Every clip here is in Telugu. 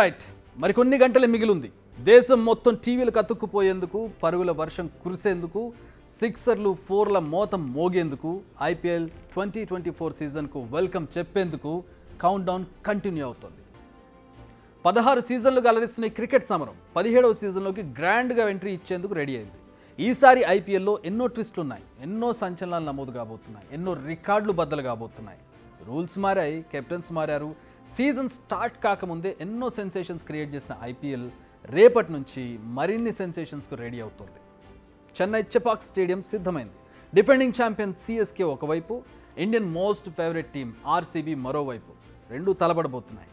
రైట్ మరికొన్ని గంటలే మిగిలింది. దేశం మొత్తం టీవీలకు అతుక్కుపోయేందుకు, పరుగుల వర్షం కురిసేందుకు, సిక్సర్లు ఫోర్ల మోతం మోగేందుకు, ఐపీఎల్ 2024 సీజన్కు వెల్కమ్ చెప్పేందుకు కౌంట్ డౌన్ కంటిన్యూ అవుతోంది. 16 సీజన్లుగా అలరిస్తున్న ఈ క్రికెట్ సమరం 17వ సీజన్లోకి గ్రాండ్గా ఎంట్రీ ఇచ్చేందుకు రెడీ అయింది. ఈసారి ఐపీఎల్లో ఎన్నో ట్విస్టులు ఉన్నాయి, ఎన్నో సంచలనాలు నమోదు కాబోతున్నాయి, ఎన్నో రికార్డులు బద్దలు కాబోతున్నాయి. రూల్స్ మారాయి, కెప్టెన్స్ మారారు. సీజన్ స్టార్ట్ కాకముందే ఎన్నో సెన్సేషన్స్ క్రియేట్ చేసిన ఐపీఎల్ రేపటి నుంచి మరిన్ని సెన్సేషన్స్కు రెడీ అవుతోంది. చెన్నై చెపాక్ స్టేడియం సిద్ధమైంది. డిఫెండింగ్ ఛాంపియన్ సిఎస్కే ఒకవైపు, Indian most favourite team RCB మరోవైపు. రెండు తలబడబోతున్నాయి,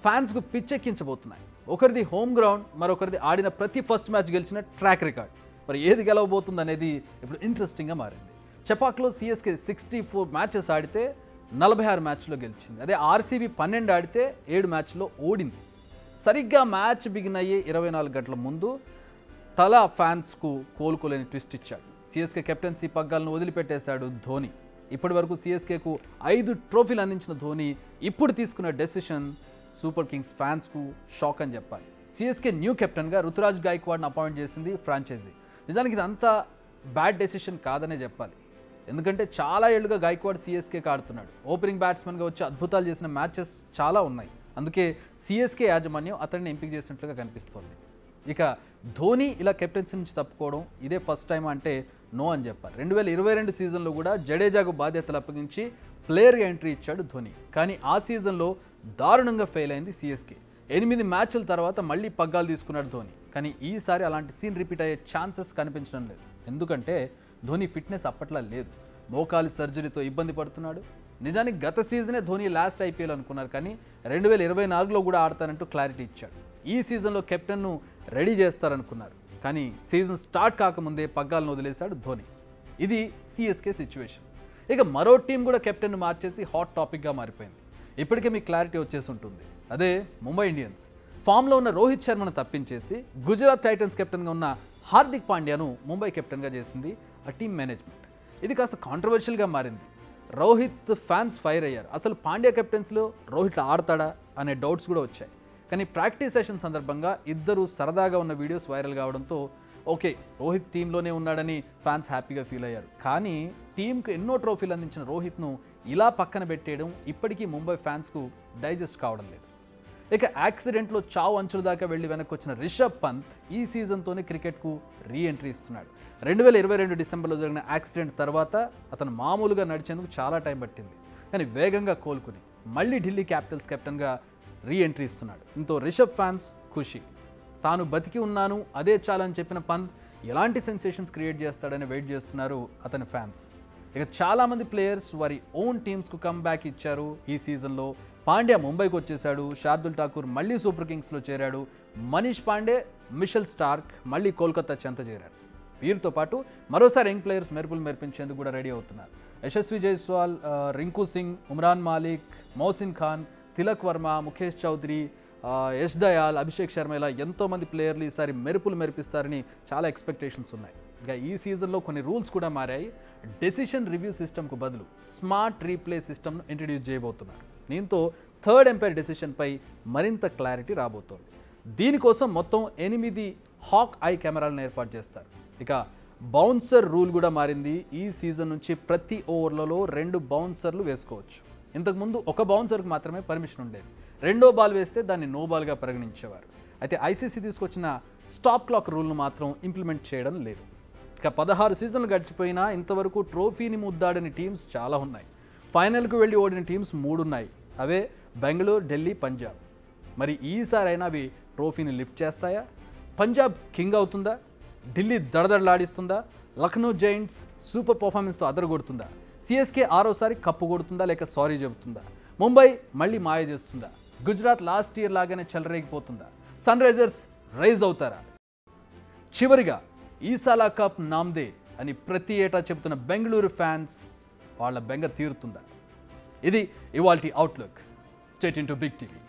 ఫ్యాన్స్కు పిచ్చెక్కించబోతున్నాయి. ఒకరిది హోమ్ గ్రౌండ్, మరొకరిది ఆడిన ప్రతి ఫస్ట్ మ్యాచ్ గెలిచిన ట్రాక్ రికార్డ్. మరి ఏది గెలవబోతుంది అనేది ఇప్పుడు ఇంట్రెస్టింగ్గా మారింది. చెపాక్లో సిఎస్కే 64 మ్యాచెస్ ఆడితే 46 మ్యాచ్లో గెలిచింది. అదే ఆర్సీబీ 12 ఆడితే 7 మ్యాచ్లో ఓడింది. సరిగ్గా మ్యాచ్ బిగిన్ అయ్యే 24 గంటల ముందు తల ఫ్యాన్స్కు కోలుకోలేని ట్విస్ట్ ఇచ్చాడు. సిఎస్కే కెప్టెన్సీ పగ్గాలను వదిలిపెట్టేశాడు ధోని. ఇప్పటి వరకు సిఎస్కేకు 5 ట్రోఫీలు అందించిన ధోని ఇప్పుడు తీసుకున్న డెసిషన్ సూపర్ కింగ్స్ ఫ్యాన్స్కు షాక్ అని చెప్పాలి. సిఎస్కే న్యూ కెప్టెన్గా రుతురాజ్ గాయక్వాడ్ని అపాయింట్ చేసింది ఫ్రాంచైజీ. నిజానికి ఇదంతా బ్యాడ్ డెసిషన్ కాదనే చెప్పాలి. ఎందుకంటే చాలా ఏళ్లుగా గాయక్వాడ్ సిఎస్కేకి ఆడుతున్నాడు. ఓపెనింగ్ బ్యాట్స్మెన్గా వచ్చి అద్భుతాలు చేసిన మ్యాచెస్ చాలా ఉన్నాయి. అందుకే సిఎస్కే యాజమాన్యం అతన్ని ఎంపిక చేసినట్లుగా కనిపిస్తోంది. ఇక ధోని ఇలా కెప్టెన్సీ నుంచి తప్పుకోవడం ఇదే ఫస్ట్ టైం అంటే నో అని చెప్పాలి. 2022 సీజన్లో కూడా జడేజాకు బాధ్యతలు అప్పగించి ప్లేయర్గా ఎంట్రీ ఇచ్చాడు ధోని. కానీ ఆ సీజన్లో దారుణంగా ఫెయిల్ అయింది సిఎస్కే. 8 మ్యాచ్ల తర్వాత మళ్ళీ పగ్గాలు తీసుకున్నాడు ధోని. కానీ ఈసారి అలాంటి సీన్ రిపీట్ అయ్యే ఛాన్సెస్ కనిపించడం లేదు. ఎందుకంటే ధోని ఫిట్నెస్ అప్పట్లా లేదు. మోకాలి సర్జరీతో ఇబ్బంది పడుతున్నాడు. నిజానికి గత సీజనే ధోని లాస్ట్ ఐపీఎల్ అనుకున్నారు, కానీ 2024లో కూడా ఆడతానంటూ క్లారిటీ ఇచ్చాడు. ఈ సీజన్లో కెప్టెన్ను రెడీ చేస్తారనుకున్నారు, కానీ సీజన్ స్టార్ట్ కాకముందే పగ్గాలను వదిలేశాడు ధోని. ఇది సిఎస్కే సిచ్యువేషన్. ఇక మరో టీం కూడా కెప్టెన్ను మార్చేసి హాట్ టాపిక్గా మారిపోయింది. ఇప్పటికే మీకు క్లారిటీ వచ్చేసి ఉంటుంది. అదే ముంబై ఇండియన్స్. ఫామ్లో ఉన్న రోహిత్ శర్మను తప్పించేసి గుజరాత్ టైటన్స్ కెప్టెన్గా ఉన్న హార్దిక్ పాండ్యాను ముంబై కెప్టెన్గా చేసింది ఆ టీం మేనేజ్మెంట్. ఇది కాస్త కాంట్రవర్షియల్గా మారింది. రోహిత్ ఫ్యాన్స్ ఫైర్ అయ్యారు. అసలు పాండ్యా కెప్టెన్స్లో రోహిత్ ఆడతాడా అనే డౌట్స్ కూడా వచ్చాయి. కానీ ప్రాక్టీస్ సెషన్ సందర్భంగా ఇద్దరు సరదాగా ఉన్న వీడియోస్ వైరల్ కావడంతో ఓకే, రోహిత్ టీంలోనే ఉన్నాడని ఫ్యాన్స్ హ్యాపీగా ఫీల్ అయ్యారు. కానీ టీంకు ఎన్నో ట్రోఫీలు అందించిన రోహిత్ను ఇలా పక్కన పెట్టేయడం ఇప్పటికీ ముంబై ఫ్యాన్స్కు డైజెస్ట్ కావడం లేదు. ఇక యాక్సిడెంట్లో చావు అంచుల దాకా వెళ్ళి వెనక్కి వచ్చిన రిషబ్ పంత్ ఈ సీజన్తోనే క్రికెట్కు రీ ఎంట్రీ ఇస్తున్నాడు. 2022 డిసెంబర్లో జరిగిన యాక్సిడెంట్ తర్వాత అతను మామూలుగా నడిచేందుకు చాలా టైం పట్టింది. కానీ వేగంగా కోలుకుని మళ్ళీ ఢిల్లీ క్యాపిటల్స్ కెప్టెన్గా రీ ఎంట్రీ ఇస్తున్నాడు. దీంతో రిషబ్ ఫ్యాన్స్ ఖుషి. తాను బతికి ఉన్నాను, అదే చాలని చెప్పిన పంత్ ఎలాంటి సెన్సేషన్స్ క్రియేట్ చేస్తాడని వెయిట్ చేస్తున్నారు అతని ఫ్యాన్స్. ఇక చాలామంది ప్లేయర్స్ వారి ఓన్ టీమ్స్కు కమ్ బ్యాక్ ఇచ్చారు ఈ సీజన్లో. పాండ్యా ముంబైకి వచ్చేశాడు, శార్దుల్ ఠాకూర్ మళ్ళీ సూపర్ కింగ్స్లో చేరాడు, మనీష్ పాండే, మిషెల్ స్టార్క్ మళ్ళీ కోల్కతా చెంత చేరారు. వీరితో పాటు మరోసారి యంగ్ ప్లేయర్స్ మెరుపులు మెరిపించేందుకు కూడా రెడీ అవుతున్నారు. యశస్వి జైస్వాల్, రింకు సింగ్, ఉమ్రాన్ మాలిక్, మౌసిన్ ఖాన్, తిలక్ వర్మ, ముఖేష్ చౌదరి, యష్ దయాల్, అభిషేక్ శర్మ ఇలా ఎంతోమంది ప్లేయర్లు ఈసారి మెరుపులు మెరిపిస్తారని చాలా ఎక్స్పెక్టేషన్స్ ఉన్నాయి. ఇక ఈ సీజన్లో కొన్ని రూల్స్ కూడా మారాయి. డెసిషన్ రివ్యూ సిస్టమ్కు బదులు స్మార్ట్ రీప్లే సిస్టమ్ను ఇంట్రడ్యూస్ చేయబోతున్నారు. దీంతో థర్డ్ ఎంపైర్ డెసిషన్పై మరింత క్లారిటీ రాబోతోంది. దీనికోసం మొత్తం 8 హాక్ ఐ కెమెరాలను ఏర్పాటు చేస్తారు. ఇక బౌన్సర్ రూల్ కూడా మారింది. ఈ సీజన్ నుంచి ప్రతి ఓవర్లలో 2 బౌన్సర్లు వేసుకోవచ్చు. ఇంతకుముందు ఒక బౌన్సర్కి మాత్రమే పర్మిషన్ ఉండేది. రెండో బాల్ వేస్తే దాన్ని నో బాల్గా పరిగణించేవారు. అయితే ఐసీసీ తీసుకొచ్చిన స్టాప్ క్లాక్ రూల్ను మాత్రం ఇంప్లిమెంట్ చేయడం లేదు. ఇక 16 సీజన్లు గడిచిపోయినా ఇంతవరకు ట్రోఫీని ముద్దాడని టీమ్స్ చాలా ఉన్నాయి. ఫైనల్కు వెళ్ళి ఓడిన టీమ్స్ 3 ఉన్నాయి. అవే బెంగళూరు, ఢిల్లీ, పంజాబ్. మరి ఈసారి అయినా అవి ట్రోఫీని లిఫ్ట్ చేస్తాయా? పంజాబ్ కింగ్ అవుతుందా? ఢిల్లీ దడదడలాడిస్తుందా? లక్నో జైంట్స్ సూపర్ పర్ఫార్మెన్స్తో అదరగొడుతుందా? సిఎస్కే 6వసారి కప్పు కొడుతుందా లేక సారీ చెబుతుందా? ముంబై మళ్ళీ మాయ చేస్తుందా? గుజరాత్ లాస్ట్ ఇయర్ లాగానే చెలరేగిపోతుందా? సన్ రైజర్స్ రైజ్ అవుతారా? చివరిగా ఈసాలా కప్ నామ్దే అని ప్రతి ఏటా చెబుతున్న బెంగళూరు ఫ్యాన్స్ వాళ్ళ బెంగ తీరుతుందా? ఇది ఇవాల్టి outlook. Stay tuned to Big TV.